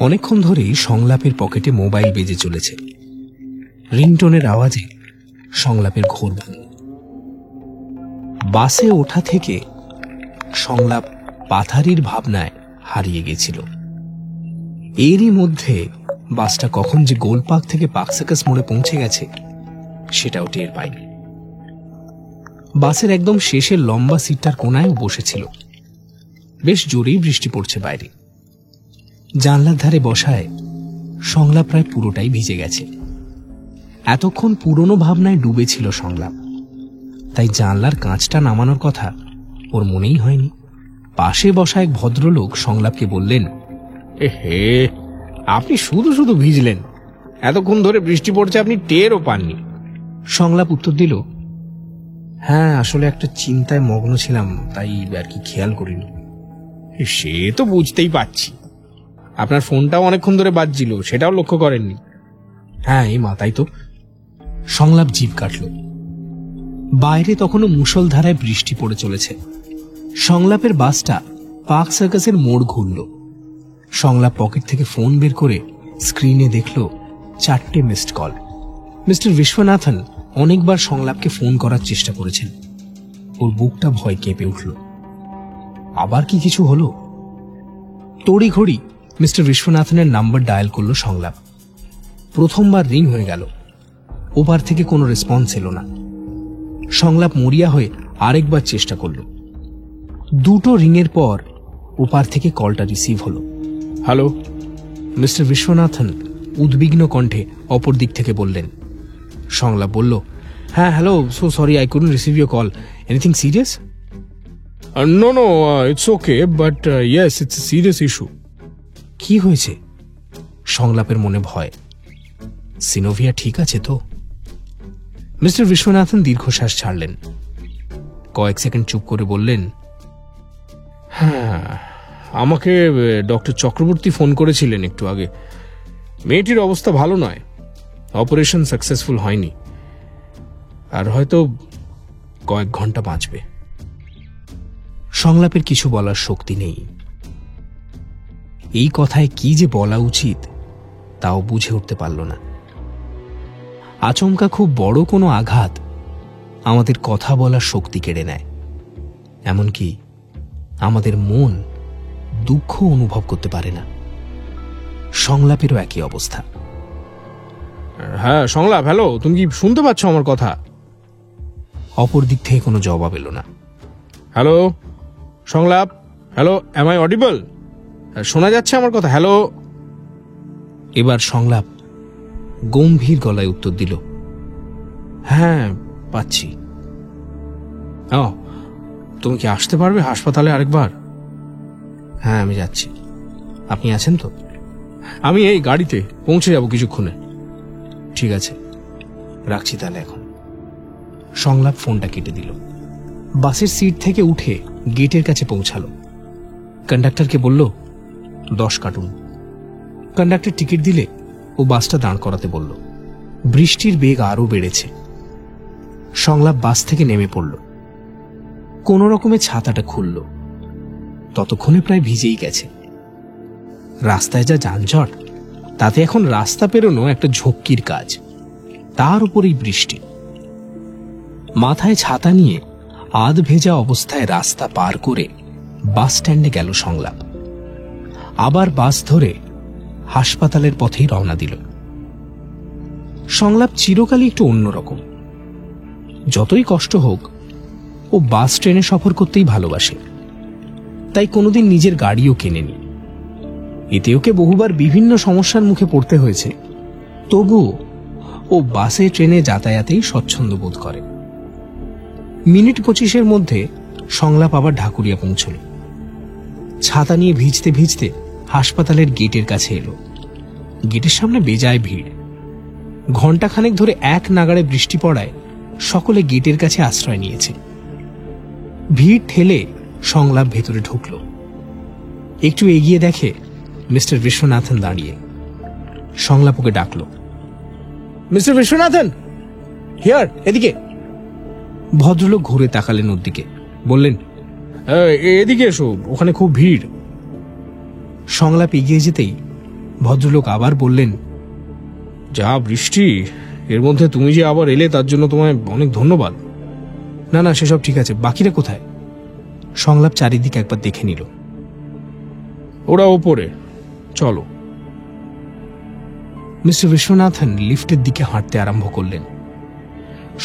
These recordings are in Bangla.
অনেকক্ষণ ধরেই সংলাপের পকেটে মোবাইল বেজে চলেছে। রিংটোনের আওয়াজে সংলাপের ঘোর ভাঙল। বাসে ওঠা থেকে সংলাপ পাথারির ভাবনায় হারিয়ে গেছিল। এরই মধ্যে বাসটা কখন যে গোলপাক থেকে পাকসাকাস মোড়ে পৌঁছে গেছে সেটাও টের পায়নি। বাসের একদম শেষের লম্বা সিটটার কোনায় বসেছিল। বেশ জোরেই বৃষ্টি পড়ছে বাইরে। জানলার ধারে বসায় সংলাপ প্রায় পুরোটাই ভিজে গেছে। এতক্ষণ পুরনো ভাবনায় ডুবেছিল সংলাপ, তাই জানলার কাঁচটা নামানোর কথা ওর মনেই হয়নি। পাশে বসা এক ভদ্রলোক সংলাপকে বললেন, হে, আপনি শুধু শুধু ভিজলেন, এতক্ষণ ধরে বৃষ্টি পড়ছে, আপনি টেরও পাননি। সংলাপ উত্তর দিল, হ্যাঁ আসলে একটা চিন্তায় মগ্ন ছিলাম, তাই আর কি খেয়াল করিনি। সে তো বুঝতেই পারছি, আপনার ফোনটাও অনেকক্ষণ ধরে বাজছিল, সেটাও লক্ষ্য করেননি। হ্যাঁ এই মা, তাই তো। সংলাপ জিভ কাটল। বাইরে তখনও মুষলধারায় বৃষ্টি পড়ে চলেছে। সংলাপের বাসটা পার্ক সার্কাসের মোড় ঘুরল। সংলাপ পকেট থেকে ফোন বের করে স্ক্রিনে দেখল 4টে মিসড কল। মিস্টার বিশ্বনাথন অনেকবার সংলাপকে ফোন করার চেষ্টা করেছেন। ওর বুকটা ভয় কেঁপে উঠল। আবার কি কিছু হলো? তড়িঘড়ি মিস্টার বিশ্বনাথনের নাম্বার ডায়াল করল সংলাপ। প্রথমবার রিং হয়ে গেল। ওপার থেকে কোনো রেসপন্স এলো না। সংলাপ মরিয়া হয়ে আরেকবার চেষ্টা করল। 2টো রিংয়ের পর ওপার থেকে কলটা রিসিভ হলো। হ্যালো। মিস্টার বিশ্বনাথন উদ্বিগ্ন কণ্ঠে অপর দিক থেকে বললেন। সংলাপ বলল, হ্যাঁ hello, so sorry I couldn't receive your call, anything serious? No no, it's okay, but yes it's a serious issue. কি হয়েছে? সংলাপের মনে ভয়। সিনোভিয়া ঠিক আছে তো? মিস্টার বিশ্বনাথন দীর্ঘশ্বাস ছাড়লেন। কয়েক সেকেন্ড চুপ করে বললেন, হ্যাঁ, আমাকে ডক্টর চক্রবর্তী ফোন করেছিলেন একটু আগে। মেয়েটির অবস্থা ভালো নয়, অপারেশন সাকসেসফুল হয়নি, আর হয়তো কয়েক ঘন্টা বাঁচবে। সংলাপের কিছু বলার শক্তি নেই। এই কথায় কি যে বলা উচিত তাও বুঝে উঠতে পারল না। আচমকা খুব বড় কোনো আঘাত আমাদের কথা বলার শক্তি কেড়ে নেয়। এমনকি আমাদের মন দুঃখ অনুভব করতে পারে না। সংলাপেরও একই অবস্থা। হ্যাঁ সংলাপ, হ্যালো, তুমি কি শুনতে পাচ্ছ আমার কথা? অপর দিক থেকে কোনো জবাব এলো না। হ্যালো সংলাপ, হ্যালো, অ্যাম আই অডিবল? শোনা যাচ্ছে আমার কথা? হ্যালো। এবার সংলাপ গম্ভীর গলায় উত্তর দিল, হ্যাঁ পাচ্ছি। ও, তুমি কি আসতে পারবে হাসপাতালে আরেকবার? হ্যাঁ আমি যাচ্ছি। আপনি আছেন তো? আমি এই গাড়িতে পৌঁছে যাব কিছুক্ষণে। ঠিক আছে, রাখছি তাহলে এখন। সংলাপ ফোনটা কেটে দিল। বাসের সিট থেকে উঠে গেটের কাছে পৌঁছালো। কন্ডাক্টরকে বলল, 10 কাটুন। কন্ডাক্টর টিকিট দিলে ও বাসটা দাঁড় করাতে বলল। বৃষ্টির বেগ আরো বেড়েছে। সংলাপ বাস থেকে নেমে পড়ল। কোন রকমে ছাতাটা খুলল। ততক্ষণে প্রায় ভিজেই গেছে। রাস্তায় যা যানজট, তাতে এখন রাস্তা পেরোনো একটা ঝক্কির কাজ, তার উপরেই বৃষ্টি। মাথায় ছাতা নিয়ে আধ ভেজা অবস্থায় রাস্তা পার করে বাস স্ট্যান্ডে গেল সংলাপ। আবার বাস ধরে হাসপাতালের পথেই রওনা দিল। সংলাপ চিরকালই একটু অন্যরকম। যতই কষ্ট হোক, ও বাস ট্রেনে সফর করতেই ভালোবাসে। তাই কোনোদিন নিজের গাড়িও কেনেনি। এতে ওকে বহুবার বিভিন্ন সমস্যার মুখে পড়তে হয়েছে। তবুও ও বাসে ট্রেনে যাতায়াতেই স্বচ্ছন্দ বোধ করে। মিনিট 25-এর মধ্যে সংলাপ আবার ঢাকুরিয়া পৌঁছল। ছাতা নিয়ে ভিজতে ভিজতে হাসপাতালের গেটের কাছে এলো। গেটের সামনে বেজায় ভিড়। ঘণ্টাখানেক ধরে এক নাগাড়ে বৃষ্টি পড়ায় সকলে গেটের কাছে আশ্রয় নিয়েছে। ভিড় ঠেলে সংলাপ ভেতরে ঢুকল। একটু এগিয়ে দেখে মিস্টার বিশ্বনাথন দাঁড়িয়ে। সংলাপ ওকে ডাকল, মিস্টার বিশ্বনাথন, হিয়ার, এদিকে। ভদ্রলোক ঘুরে তাকালেন ওর দিকে, বললেন, এদিকে এসো, ওখানে খুব ভিড়। সংলাপ এগিয়ে যেতেই ভদ্রলোক আবার বললেন, যা বৃষ্টি, এর মধ্যে তুমি যে আবার এলে তার জন্য তোমায় অনেক ধন্যবাদ। না না, সেসব ঠিক আছে, বাকিরা কোথায়? সংলাপ চারিদিকে একবার দেখে নিল। ওরা ওপরে, চলো। মিস্টার বিশ্বনাথন লিফটের দিকে হাঁটতে আরম্ভ করলেন।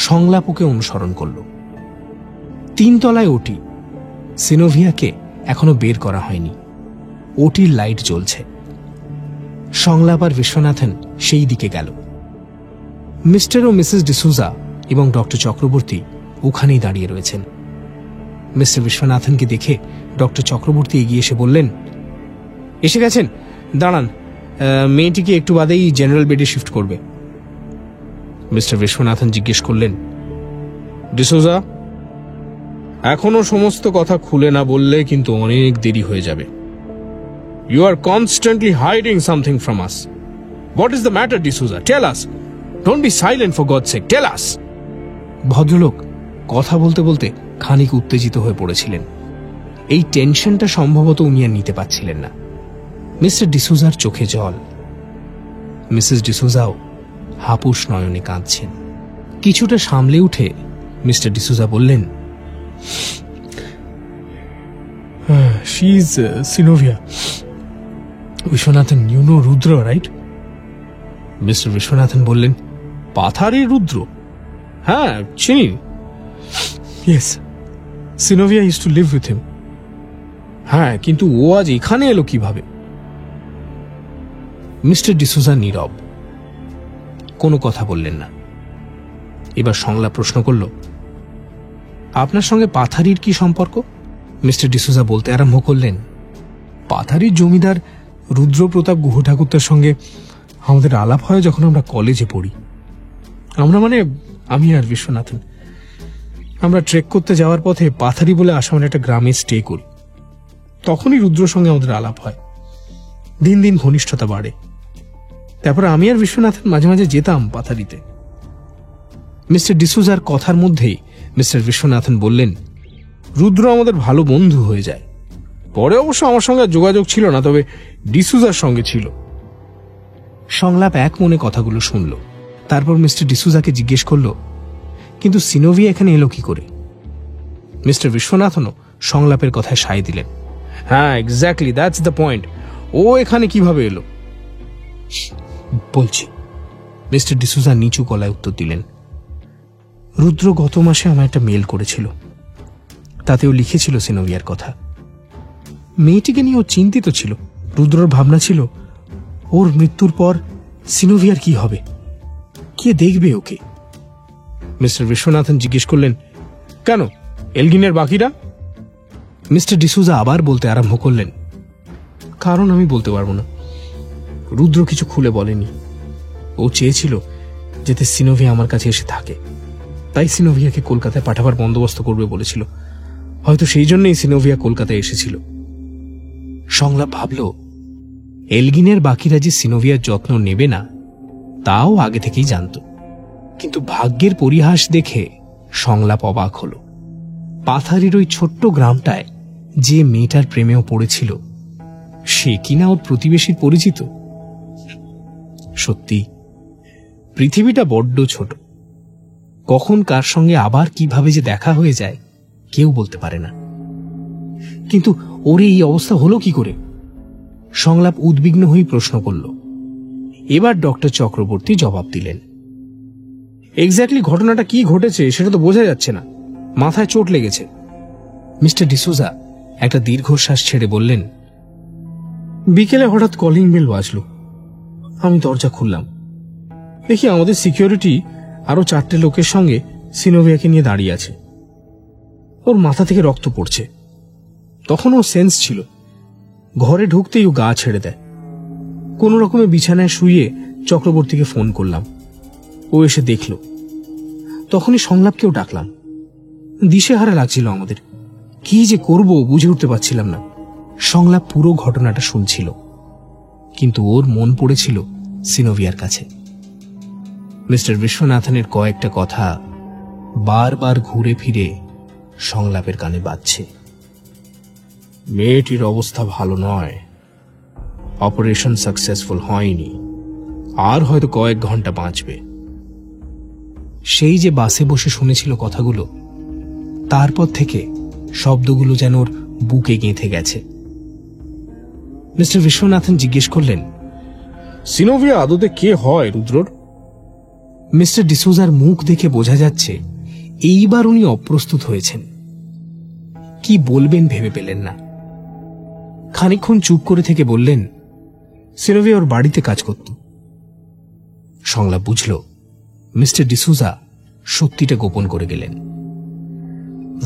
সংলাপ ওকে অনুসরণ করল। 3 তলায় ওটি। সিনোভিয়াকে এখনো বের করা হয়নি। ওটির লাইট জ্বলছে। সংলাপ আর বিশ্বনাথন সেই দিকে গেল। মিস্টার ও মিসেস ডিসুজা এবং ডক্টর চক্রবর্তী ওখানেই দাঁড়িয়ে রয়েছেন। মিস্টার বিশ্বনাথনকে দেখে ডক্টর চক্রবর্তী এগিয়ে এসে বললেন, এসে গেছেন, দাঁড়ান, মেয়েটিকে একটু বাদেই জেনারেল বেডে শিফট করবে। মিস্টার বিশ্বনাথন জিজ্ঞেস করলেন, ডিসোজা, এখনো সমস্ত কথা খুলে না বললে কিন্তু অনেক দেরি হয়ে যাবে। You are constantly hiding something from us. What is the matter D'Souza? Tell us. Don't be silent for God's sake, tell us. ভদ্রলোক কথা বলতে বলতে খানিক উত্তেজিত হয়ে পড়েছিলেন। এই টেনশনটা সম্ভবত উনি আর নিতে পারছিলেন না। মিস্টার ডিসুজার চোখে জল। মিসেস ডিসুজাও হাপুস নয়নে কাঁদছেন। কিছুটা সামলে উঠে মিস্টার ডিসুজা বললেন, she is Sinovia. Viswanathan, you know Rudra, right? Mister Viswanathan বললেন, পাথারি রুদ্র? হ্যাঁ, চিনি। Yes, Sinovia use to live with him. হ্যাঁ, কিন্তু ও আজ এখানে এলো কিভাবে? মিস্টার ডিসুজা নীরব, কোনো কথা বললেন না। এবার সংলাপ প্রশ্ন করল, আপনার সঙ্গে পাথারির কি সম্পর্ক? মিস্টার ডিসুজা বলতে আরম্ভ করলেন, পাথারির জমিদার রুদ্রপ্রতাপ গুহ ঠাকুরতার সঙ্গে আমাদের আলাপ হয় যখন আমরা কলেজে পড়ি। আমরা মানে আমি আর বিশ্বনাথন, আমরা ট্রেক করতে যাওয়ার পথে পাথারি বলে আসামের একটা গ্রামে স্টে করি। তখনই রুদ্রর সঙ্গে আমাদের আলাপ হয়। দিন দিন ঘনিষ্ঠতা বাড়ে। তারপর আমি আর বিশ্বনাথন মাঝে মাঝে যেতাম পাথারিতে। মিস্টার ডিসুজার কথার মধ্যেই মিস্টার বিশ্বনাথন বললেন, রুদ্র আমাদের ভালো বন্ধু হয়ে যায়। পরে অবশ্য আমার সঙ্গে যোগাযোগ ছিল না, তবে ডিসুজার সঙ্গে ছিল। সংলাপ এক মনে কথাগুলো শুনল। তারপর মিস্টার ডিসুজাকে জিজ্ঞেস করল, কিন্তু সিনোভিয়া এখানে এলো কি করে? মিস্টার বিশ্বনাথনও সংলাপের কথায় সায় দিলেন, হ্যাঁ, এক্স্যাক্টলি, দ্যাটস দ্য পয়েন্ট। ও এখানে কিভাবে এলো? বলছি। মিস্টার ডিসুজা নিচু গলায় উত্তর দিলেন, রুদ্র গত মাসে আমার একটা মেল করেছিল। তাতেও লিখেছিল সিনোভিয়ার কথা। মেয়েটিকে নিয়ে ও চিন্তিত ছিল। রুদ্রর ভাবনা ছিল, ওর মৃত্যুর পর সিনোভিয়ার কি হবে, কে দেখবে ওকে? মিস্টার বিশ্বনাথন জিজ্ঞেস করলেন, কেন, এলগিনের বাকিরা? মিস্টার ডিসুজা আবার বলতে আরম্ভ করলেন, কারণ আমি বলতে পারবো না। রুদ্র কিছু খুলে বলেনি। ও চেয়েছিল যাতে সিনোভিয়া আমার কাছে এসে থাকে, তাই সিনোভিয়াকে কলকাতায় পাঠাবার বন্দোবস্ত করবে বলেছিল। হয়তো সেই জন্যই সিনোভিয়া কলকাতায় এসেছিল। সংলাপ ভাবল, এলগিনের বাকিরা যে সিনোভিয়ার যত্ন নেবে না তাও আগে থেকেই জানত। কিন্তু ভাগ্যের পরিহাস দেখে সংলাপ অবাক হল। পাথারির ওই ছোট্ট গ্রামটায় যে মেয়েটার প্রেমেও পড়েছিল সে কিনা ওর প্রতিবেশীর পরিচিত। সত্যি পৃথিবীটা বড্ড ছোট। কখন কার সঙ্গে আবার কিভাবে যে দেখা হয়ে যায় কেউ বলতে পারে না। কিন্তু ওর এই অবস্থা হলো কি করে? সংলাপ উদ্বিগ্ন হয়ে প্রশ্ন করল। এবার ডক্টর চক্রবর্তী জবাব দিলেন, এক্স্যাক্টলি ঘটনাটা কি ঘটেছে সেটা তো বোঝা যাচ্ছে না। মাথায় চোট লেগেছে। মিস্টার ডিসুজা একটা দীর্ঘশ্বাস ছেড়ে বললেন, বিকেলে হঠাৎ কলিং বেল বাজলো। আমি দরজা খুললাম, দেখি আমাদের সিকিউরিটি আরো 4টে লোকের সঙ্গে সিনোভিয়াকে নিয়ে দাঁড়িয়ে আছে। ওর মাথা থেকে রক্ত পড়ছে। তখন ও সেন্স ছিল। ঘরে ঢুকতেই ও গা ছেড়ে দেয়। কোন রকমে বিছানায় শুয়ে চক্রবর্তীকে ফোন করলাম। ও এসে দেখল। তখনই সংলাপকেও ডাকলাম। দিশেহারা লাগছিল আমাদের। কি যে করব বুঝে উঠতে পারছিলাম না। সংলাপ পুরো ঘটনাটা শুনছিল, কিন্তু ওর মন পড়েছিল সিনোভিয়ার কাছে। মিস্টার বিশ্বনাথনের কয়েকটা কথা বারবার ঘুরে ফিরে সংলাপের কানে বাজছে। মেয়েটির অবস্থা ভালো নয়। অপারেশন সাকসেসফুল হয়নি, আর হয়তো কয়েক ঘন্টা বাঁচবে। সেই যে বাসে বসে শুনেছিল কথাগুলো, তারপর থেকে শব্দগুলো যেন ওর বুকে গেঁথে গেছে। মিস্টার বিশ্বনাথন জিজ্ঞেস করলেন, সিনোভিয়া আদতে কে হয় রুদ্রর? মিস্টার ডিসুজার মুখ দেখে বোঝা যাচ্ছে এইবার উনি অপ্রস্তুত হয়েছেন। কি বলবেন ভেবে পেলেন না। খানিকক্ষণ চুপ করে থেকে বললেন, সিনোভিয়া ওর বাড়িতে কাজ করত। সংলাপ বুঝল মিস্টার ডিসুজা সত্যিটা গোপন করে গেলেন।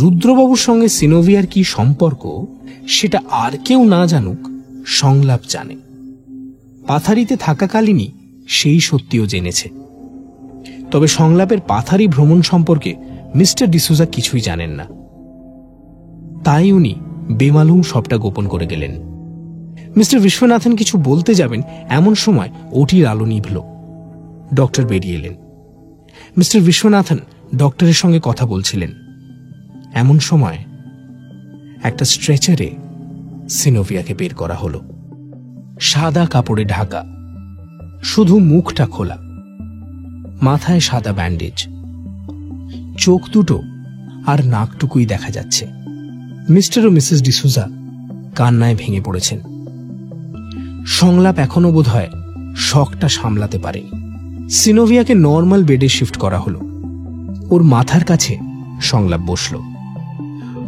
রুদ্রবাবুর সঙ্গে সিনোভিয়ার কি সম্পর্ক সেটা আর কেউ না জানুক, সংলাপ জানে। পাথারিতে থাকাকালীনই সেই সত্যিও জেনেছে। তবে সংলাপের পাথারি ভ্রমণ সম্পর্কে মিস্টার ডিসুজা কিছুই জানেন না। তাই উনি বেমালুম সবটা গোপন করে গেলেন। মিস্টার বিশ্বনাথন কিছু বলতে যাবেন এমন সময় ওটির আলো নিভল। ডক্টর বেরিয়ে এলেন। মিস্টার বিশ্বনাথন ডক্টরের সঙ্গে কথা বলছিলেন। এমন সময় একটা স্ট্রেচারে সিনোভিয়াকে বের করা হলো। সাদা কাপড়ে ঢাকা, শুধু মুখটা খোলা, মাথায় সাদা ব্যান্ডেজ, চোখ দুটো আর নাকটুকুই দেখা যাচ্ছে। মিস্টার ও মিসেস ডিসুজা কান্নায় ভেঙে পড়েছেন। সংলাপ এখনো বোধহয় শকটা সামলাতে পারেনি। সিনোভিয়াকে নর্মাল বেডে শিফট করা হলো। ওর মাথার কাছে সংলাপ বসল,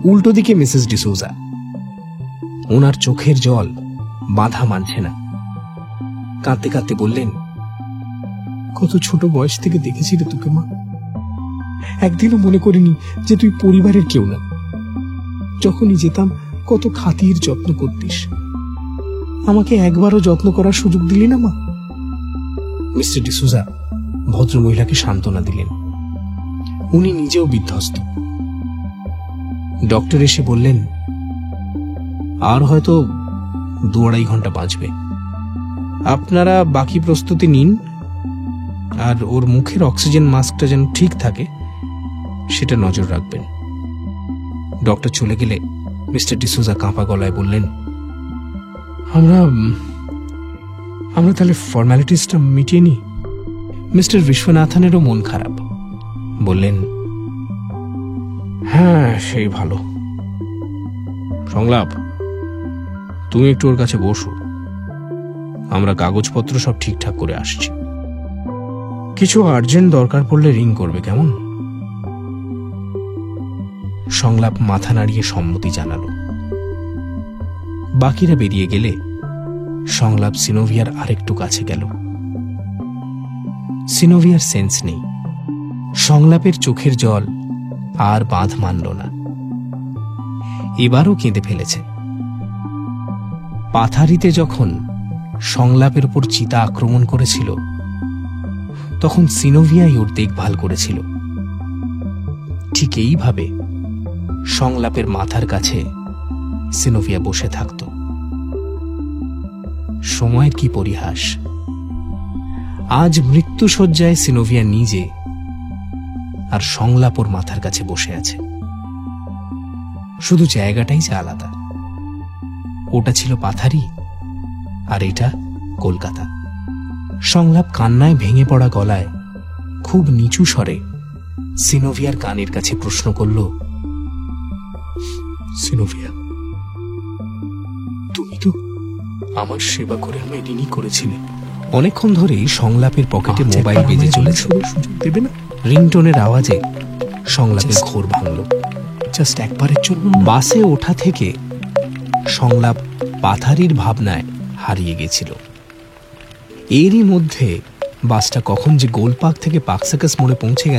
উল্টো দিকে মিসেস ডিসুজা। ওনার চোখের জল বাঁধা মানছে না। কাঁদতে কাঁদতে বললেন, কত ছোট বয়স থেকে দেখেছি রে তোকে মা। একদিনও মনে করিনি যে তুই পরিবারের কেউ না। যখনই যেতাম কত খাতির যত্ন করতিস, আমাকে একবারও যত্ন করার সুযোগ দিলি না মা। মিস্টার ডিসুজা ভদ্রমহিলাকে সান্ত্বনা দিলেন। উনি নিজেও বিধ্বস্ত। ডক্টর এসে বললেন, আর হয়তো 2-2.5 ঘন্টা বাঁচবে। আপনারা বাকি প্রস্তুতি নিন, আর ওর মুখের অক্সিজেন মাস্কটা যেন ঠিক থাকে সেটা নজর রাখবেন। ডক্টর চলে গেলে মিস্টার ডিসুজা কাঁপা গলায় বললেন, আমরা তাহলে ফর্মালিটিসটা মিটিয়ে নিই। মিস্টার বিশ্বনাথনেরও মন খারাপ। বললেন, হ্যাঁ সেই ভালো। সংলাপ, তুমি একটু ওর কাছে বসো, আমরা কাগজপত্র সব ঠিকঠাক করে আসছি। কিছু আর্জেন্ট দরকার পড়লে রিং করবে, কেমন? সংলাপ মাথা নাড়িয়ে সম্মতি জানালো। বাকিরা বেরিয়ে গেলে সংলাপ সিনোভিয়ার আরেকটু কাছে গেল। সিনোভিয়ার সেন্স নেই। সংলাপের চোখের জল আর বাঁধ মানল না। এবারও কেঁদে ফেলেছে। পাথারিতে যখন সংলাপের উপর চিতা আক্রমণ করেছিল, তখন সিনোভিয়াই ওর দেখভাল করেছিল। ঠিক এইভাবে সংলাপের মাথার কাছে সিনোভিয়া বসে থাকত। সময়ের কি পরিহাস! আজ মৃত্যুশয্যায় সিনোভিয়া নিজে, আর সংলাপ ওর মাথার কাছে বসে আছে। শুধু জায়গাটাই যে আলাদা। ওটা ছিল পাথারি, আর এটা কলকাতা। সংলাপ কান্নায় ভেঙে পড়া গলায় খুব নিচু স্বরে সিনোভিয়ার কানের কাছে প্রশ্ন করল, সিনোভিয়া, তুমি তো আমার সেবা করে আমায় ঋণী করেছিলে। অনেকক্ষণ ধরেই সংলাপের পকেটে মোবাইল বেজে চলেছে। সুযোগ দেবে না? রিংটোনের আওয়াজে সংলাপের ঘোর ভাঙল। জাস্ট একবারের জন্য। বাসে ওঠা থেকে সংলাপ পাথারির ভাবনায় হারিয়ে গেছিল। এরই মধ্যে বাসটা কখন যে গোলপার্ক থেকে পার্ক সার্কাস মোড়ে পৌঁছে গেছে